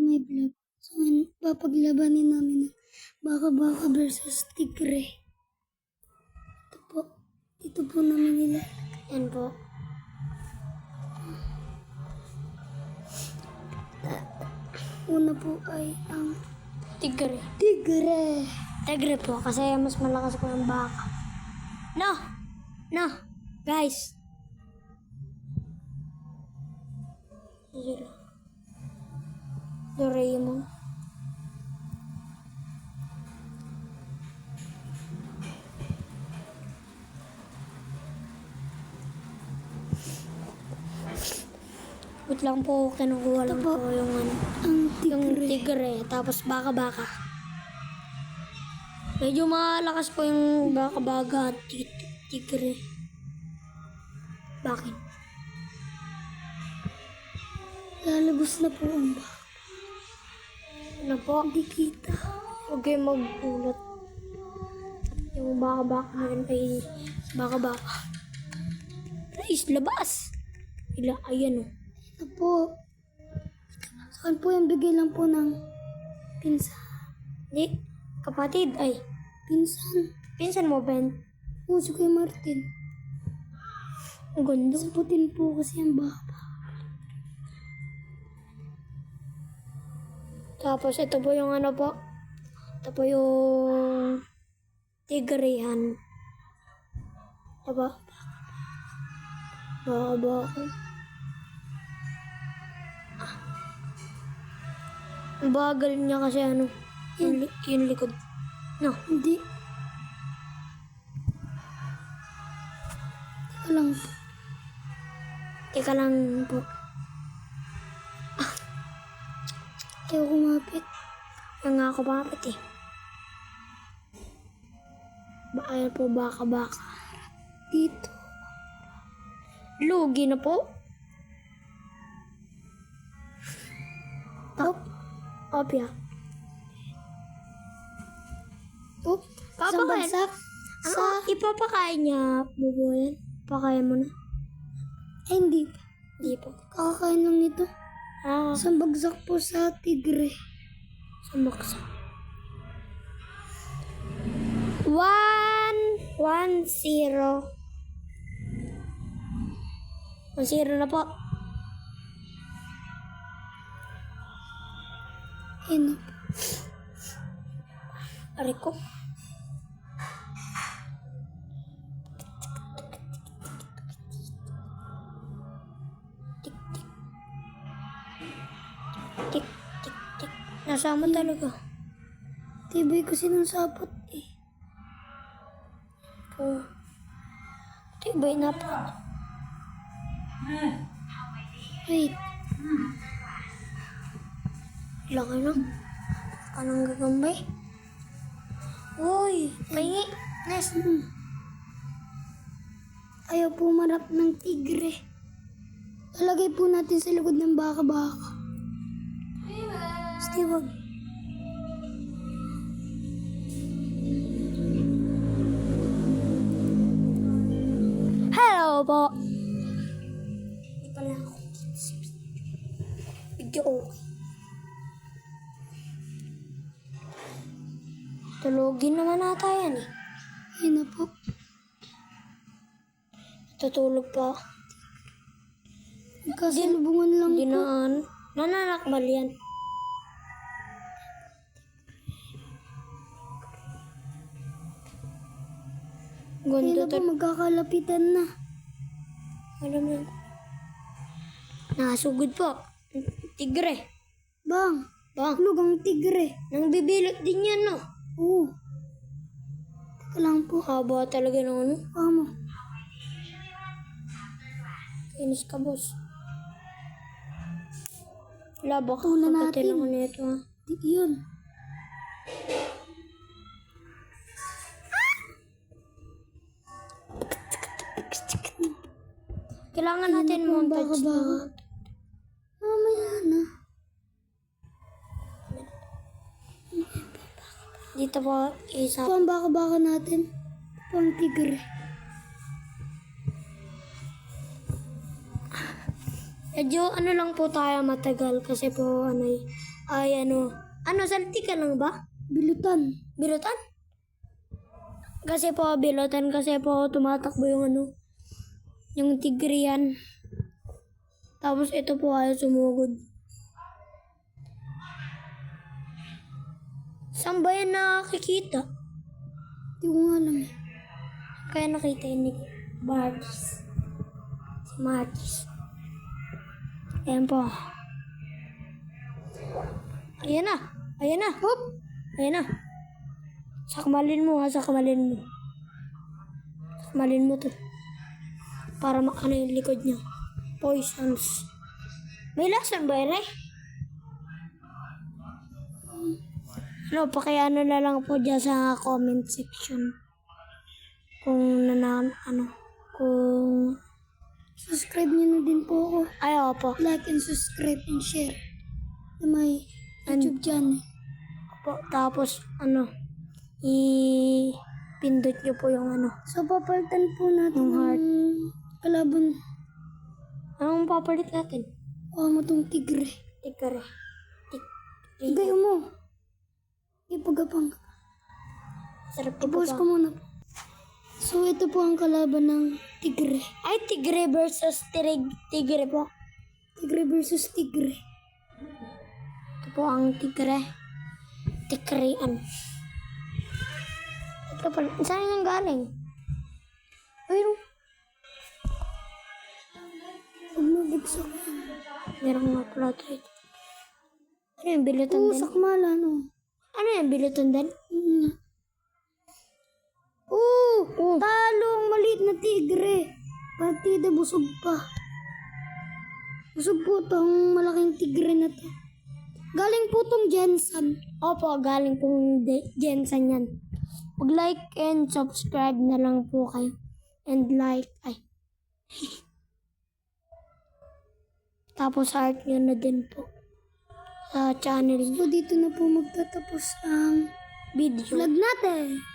my vlog. So, ngayon, papaglabanin namin ng baka-baka versus tigre. Ito po. Dito po namin nila. Yan po. Una po ay ang Tigre. tigre. Tigre po kasi mas malakas po yung baka. No! No! Guys! Zero. Doraemon. Wait lang po, kinukuha lang po. po yung ano. Ang Yung tigre. tigre, tapos baka-baka. Medyo malakas po yung baka-baka at tigre. Bakit? Lalabas na po ang baka. Ano po? Hindi kita. Huwag kayong magpulot. Yung baka-baka ngayon ay baka-baka. Guys, labas! Ayan o. Ito po. Saan po yung bigay lang po ng pinsan? Di, kapatid, ay. Pinsan. Pinsan mo, Ben? Oo, si Kuya Martin. Ang ganda. Saputin po kasi ang baka. Tapos, ito po yung ano po. Ito po yung tigrehan. Diba? Baka-baka. Ang bagal niya kasi ano, yung likod. No. Hindi. Teka lang po. Teka lang po. Ayaw kumapit. Yung nga ako mapit eh. Ayan po, baka-baka. Dito. Lugi na po. Top. Opya. Top. Isang Papakain. bagsak. Ano? Sa... Ipapakain niya, bubo yan. Pakain mo na. Ay, hindi. Hindi po. Kakakain lang nito. Ah, Isang bagsak po sa tigre. sumaksa. 1-0. 1-0 na po. Ayun na po. Aray ko. Tik, tik. Tik, tik, tik. Nasama talaga. Tibay kasi ng sapot eh. Po. Tibay na po. Wait. Laki na. Anong gagambay? Uy, pahingi. Nes. Ayaw po marap ng tigre. Lalagay po natin sa likod ng baka-baka. Steward. Hello po. Hindi pala ako. Video okay. Tulogin naman ata yan eh. Ayun na po. Tutulog pa. Kasalubungan lang po. Dinaan. Nananakmal yan. Ayun Ganda na po, magkakalapitan na. Alam mo. Nasugod po. Tigre. Bang, Bang. tulog ang tigre. Nang bibilot din yan, no? Oo. Teka lang po. Haba talaga ng ano. Amo. Kinis ka, boss. Wala, baka Tulan kapatid natin. ako nito, ha? Di yun. Kailangan Ayun natin na po ang montage na. baka-baka. Mamaya na. Dito po, isa. Ito ang baka-baka natin. Ito ang tigre. Medyo ano lang po tayo matagal kasi po salti ka lang ba? Bilutan. Bilutan? Kasi po, bilutan kasi po tumatakbo yung tigre yan. Tapos ito po ay sumugod. Saan ba yan nakikita? Hindi ko nga alam eh. Kaya nakita yun ni Martis. Si Martis. Ayan po. Ayan na. Ayan na. Hop. Ayan na. Sakmalin mo ha. Sakmalin mo. Sakmalin mo to. Para makano yung likod niya. Poisons. May lason ba yun eh? Pakiano na lang po dyan sa comment section. Kung kung Subscribe niyo na din po ako. ay opo. Like and subscribe and share. Na may YouTube channel. Opo. Tapos i-pindot nyo po yung So, papalitan po natin Yung heart. ng kalaban. Anong papalit natin? Mo tong tigre. Tigre. Igayo mo. Ipagapang. Sarap Ibuhos ko ko muna. So, ito po ang kalaban ng tigre. Ay, tigre versus tigre po. Tigre versus tigre. Ito po ang tigre. Tigrean. Ito pala. Saan yung galing? Ayun. Huwag mabigsak yan. Meron nga pala tayo. Ano yung bilutan Oo, din? sakmala, no? Ano yung bilutan din? Talo ang maliit na tigre. Partida busog pa. Busog po tong malaking tigre na to. Galing po tong Jensen. Opo, galing pong Jensen yan. Mag-like and subscribe na lang po kayo. And like, Tapos heart nyo na din po sa channel nyo. So, dito na po magtatapos ang Video. vlog natin.